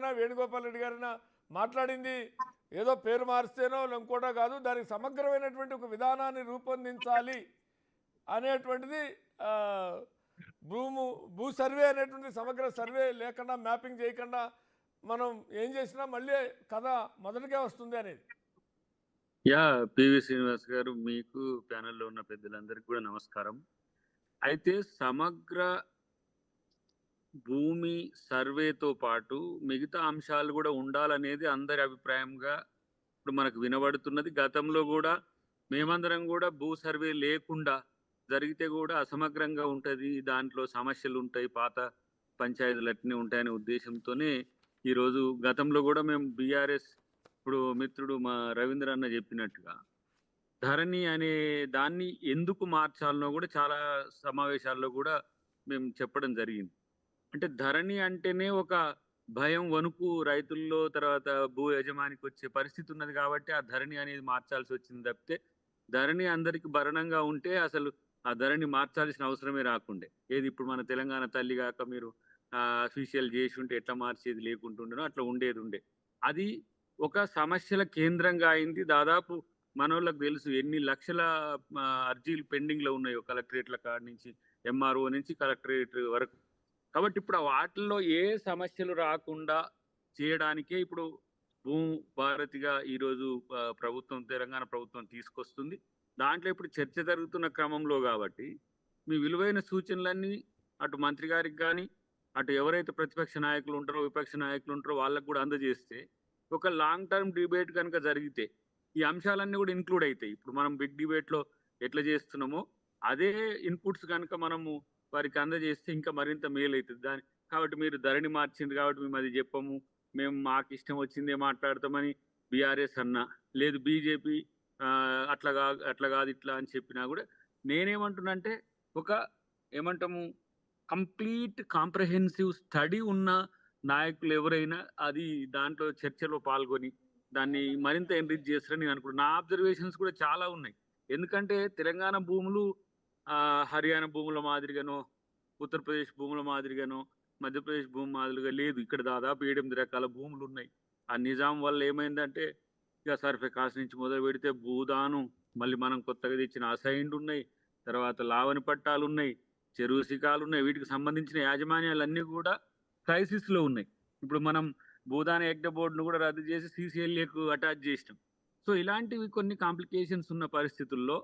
గారైనా వేణుగోపాల్ రెడ్డి గారైనా మాట్లాడింది ఏదో పేరు మారిస్తేనో ఇంకోటో కాదు, దానికి సమగ్రమైనటువంటి ఒక విధానాన్ని రూపొందించాలి అనేటువంటిది. ఆ, భూ సర్వే అనేటువంటి సమగ్ర సర్వే లేకుండా, మ్యాపింగ్ చేయకుండా మనం ఏం చేసినా మళ్ళీ కథ మొదటికే వస్తుంది అనేది. యా పివి శ్రీనివాస్ గారు, మీకు ప్యానెల్లో ఉన్న పెద్దలందరికీ కూడా నమస్కారం. అయితే సమగ్ర భూమి సర్వేతో పాటు మిగతా అంశాలు కూడా ఉండాలనేది అందరి అభిప్రాయంగా ఇప్పుడు మనకు వినబడుతున్నది. గతంలో కూడా మేమందరం కూడా భూ సర్వే లేకుండా జరిగితే కూడా అసమగ్రంగా ఉంటుంది, దాంట్లో సమస్యలు ఉంటాయి, పాత పంచాయతీలు అట్నే ఉంటాయనే ఉద్దేశంతోనే ఈరోజు గతంలో కూడా మేము బీఆర్ఎస్, ఇప్పుడు మిత్రుడు మా రవీంద్ర అన్న చెప్పినట్టుగా ధరణి అనే దాన్ని ఎందుకు మార్చాలనో కూడా చాలా సమావేశాల్లో కూడా మేము చెప్పడం జరిగింది. అంటే ధరణి అంటేనే ఒక భయం, వణుకు రైతుల్లో, తర్వాత భూ యజమానికి వచ్చే పరిస్థితి ఉన్నది కాబట్టి ఆ ధరణి అనేది మార్చాల్సి వచ్చింది తప్పితే, ధరణి అందరికి భరణంగా ఉంటే అసలు ఆ ధరణి మార్చాల్సిన అవసరమే రాకుండే. ఏది ఇప్పుడు మన తెలంగాణ తల్లి కాక మీరు అఫీషియల్ చేసి ఉంటే ఎట్లా మార్చేది లేకుంటుండేనో అట్లా ఉండే. అది ఒక సమస్యల కేంద్రంగా అయింది. దాదాపు మనోళ్ళకి తెలుసు ఎన్ని లక్షల అర్జీలు పెండింగ్ లో ఉన్నాయో కలెక్టరేట్ల కాడ నుంచి, ఎంఆర్ఓ నుంచి కలెక్టరేట్ వరకు. కాబట్టి ఇప్పుడు ఆ వాటిల్లో ఏ సమస్యలు రాకుండా చేయడానికే ఇప్పుడు భూ భారతిగా ఈరోజు ప్రభుత్వం, తెలంగాణ ప్రభుత్వం తీసుకొస్తుంది. దాంట్లో ఇప్పుడు చర్చ జరుగుతున్న క్రమంలో కాబట్టి మీ విలువైన సూచనలన్నీ అటు మంత్రి గారికి కానీ, అటు ఎవరైతే ప్రతిపక్ష నాయకులు ఉంటారో, విపక్ష నాయకులు ఉంటారో వాళ్ళకు కూడా అందజేస్తే ఒక లాంగ్ టర్మ్ డిబేట్ కనుక జరిగితే ఈ అంశాలన్నీ కూడా ఇంక్లూడ్ అవుతాయి. ఇప్పుడు మనం బిగ్ డిబేట్లో ఎట్లా చేస్తున్నామో అదే ఇన్పుట్స్ కనుక మనము వారికి అందజేస్తే ఇంకా మరింత మేలు అవుతుంది. కాబట్టి మీరు ధరణి మార్చింది కాబట్టి మేము అది చెప్పము, మేము మాకు ఇష్టం వచ్చిందే మాట్లాడతామని బీఆర్ఎస్ అన్నా, లేదు బీజేపీ అట్లా కాదు ఇట్లా అని చెప్పినా కూడా నేనేమంటున్నా అంటే ఒక ఏమంటాము కంప్లీట్ కాంప్రహెన్సివ్ స్టడీ ఉన్న నాయకులు ఎవరైనా అది దాంట్లో చర్చలో పాల్గొని దాన్ని మరింత ఎన్రిచ్ చేస్తారని నేను అనుకుంటున్నాను. నా అబ్జర్వేషన్స్ కూడా చాలా ఉన్నాయి. ఎందుకంటే తెలంగాణ భూములు హర్యానా భూముల మాదిరిగానో, ఉత్తరప్రదేశ్ భూముల మాదిరిగానో, మధ్యప్రదేశ్ భూమి మాదిరిగా లేదు. ఇక్కడ దాదాపు 8 రకాల భూములు ఉన్నాయి. ఆ నిజాం వల్ల ఏమైందంటే ఇక సర్ఫే కాస్ట్ నుంచి మొదలు పెడితే భూదానం, మళ్ళీ మనం కొత్తగా తెచ్చిన అసైన్డ్ ఉన్నాయి, తర్వాత లావణి పట్టాలు ఉన్నాయి, చెరువు శిఖాలు ఉన్నాయి. వీటికి సంబంధించిన యాజమాన్యాలన్నీ కూడా క్రైసిస్లో ఉన్నాయి. ఇప్పుడు మనం భూదాన యజ్ఞ బోర్డును కూడా రద్దు చేసి సీసీఎల్ఏకు అటాచ్ చేసినాం. సో ఇలాంటివి కొన్ని కాంప్లికేషన్స్ ఉన్న పరిస్థితుల్లో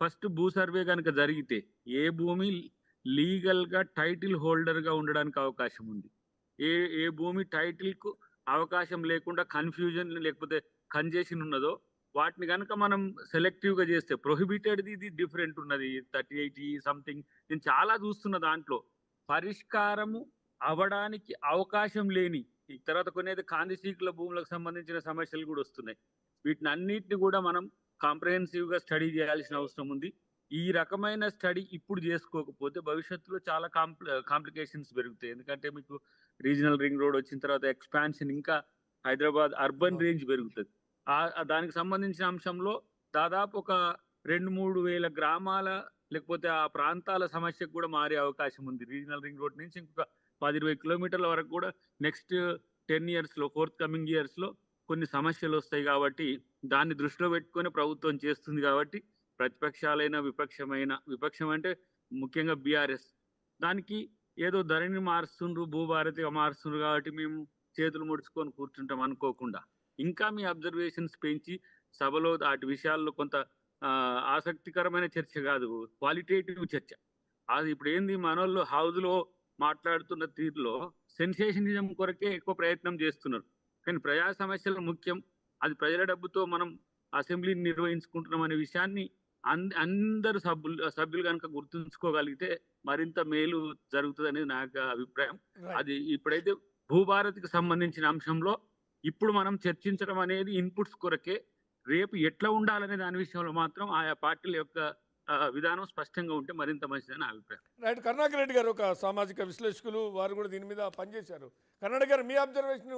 ఫస్ట్ భూ సర్వే కనుక జరిగితే ఏ భూమి లీగల్గా టైటిల్ హోల్డర్గా ఉండడానికి అవకాశం ఉంది, ఏ ఏ భూమి టైటిల్కు అవకాశం లేకుండా కన్ఫ్యూజన్ లేకపోతే కంజెషన్ ఉన్నదో వాటిని కనుక మనం సెలెక్టివ్గా చేస్తే, ప్రొహిబిటెడ్ది ఇది డిఫరెంట్ ఉన్నది 38 సంథింగ్, నేను చాలా చూస్తున్న దాంట్లో పరిష్కారము అవడానికి అవకాశం లేని ఈ తర్వాత కొన్ని కాందిశీకుల భూములకు సంబంధించిన సమస్యలు కూడా వస్తున్నాయి. వీటిని అన్నిటిని కూడా మనం కాంప్రహెన్సివ్గా స్టడీ చేయాల్సిన అవసరం ఉంది. ఈ రకమైన స్టడీ ఇప్పుడు చేసుకోకపోతే భవిష్యత్తులో చాలా కాంప్లికేషన్స్ పెరుగుతాయి. ఎందుకంటే మీకు రీజనల్ రింగ్ రోడ్ వచ్చిన తర్వాత ఎక్స్పాన్షన్, ఇంకా హైదరాబాద్ అర్బన్ రేంజ్ పెరుగుతుంది. దానికి సంబంధించిన అంశంలో దాదాపు ఒక 2-3 వేల గ్రామాల లేకపోతే ఆ ప్రాంతాల సమస్యకు కూడా మారే అవకాశం ఉంది. రీజనల్ రింగ్ రోడ్ నుంచి ఇంకొక 10-20 కిలోమీటర్ల వరకు కూడా నెక్స్ట్ 10 ఇయర్స్లో, ఫోర్త్ కమింగ్ ఇయర్స్లో కొన్ని సమస్యలు వస్తాయి. కాబట్టి దాన్ని దృష్టిలో పెట్టుకొని ప్రభుత్వం చేస్తుంది. కాబట్టి ప్రతిపక్షాలైన విపక్షం అంటే ముఖ్యంగా బీఆర్ఎస్ దానికి ఏదో ధరణిని మారుస్తుండ్రు, భూభారతిగా మారుస్తుండ్రు కాబట్టి మేము చేతులు ముడుచుకొని కూర్చుంటాం అనుకోకుండా ఇంకా మీ అబ్జర్వేషన్స్ పెంచి సభలో వాటి విషయాల్లో కొంత ఆసక్తికరమైన చర్చ కాదు, క్వాలిటేటివ్ చర్చ. అది ఇప్పుడు ఏంది మనోళ్ళు హౌస్లో మాట్లాడుతున్న తీరులో సెన్సేషనిజం కొరకే ఎక్కువ ప్రయత్నం చేస్తున్నారు. కానీ ప్రజా సమస్యలు ముఖ్యం, అది ప్రజల డబ్బుతో మనం అసెంబ్లీని నిర్వహించుకుంటున్నాం అనే విషయాన్ని అందరు సభ్యులు కనుక గుర్తుంచుకోగలిగితే మరింత మేలు జరుగుతుంది అనేది నా అభిప్రాయం. అది ఇప్పుడైతే భూభారతికి సంబంధించిన అంశంలో ఇప్పుడు మనం చర్చించడం అనేది ఇన్పుట్స్ కొరకే. రేపు ఎట్లా ఉండాలనే దాని విషయంలో మాత్రం ఆయా పార్టీల యొక్క విధానం స్పష్టంగా ఉంటే మరింత మంచిదని నా అభిప్రాయం. రైట్. కరుణాకర్ రెడ్డి గారు ఒక సామాజిక విశ్లేషకులు, వారు కూడా దీని మీద పనిచేశారు. కర్ణాటక గారు, మీ అబ్జర్వేషన్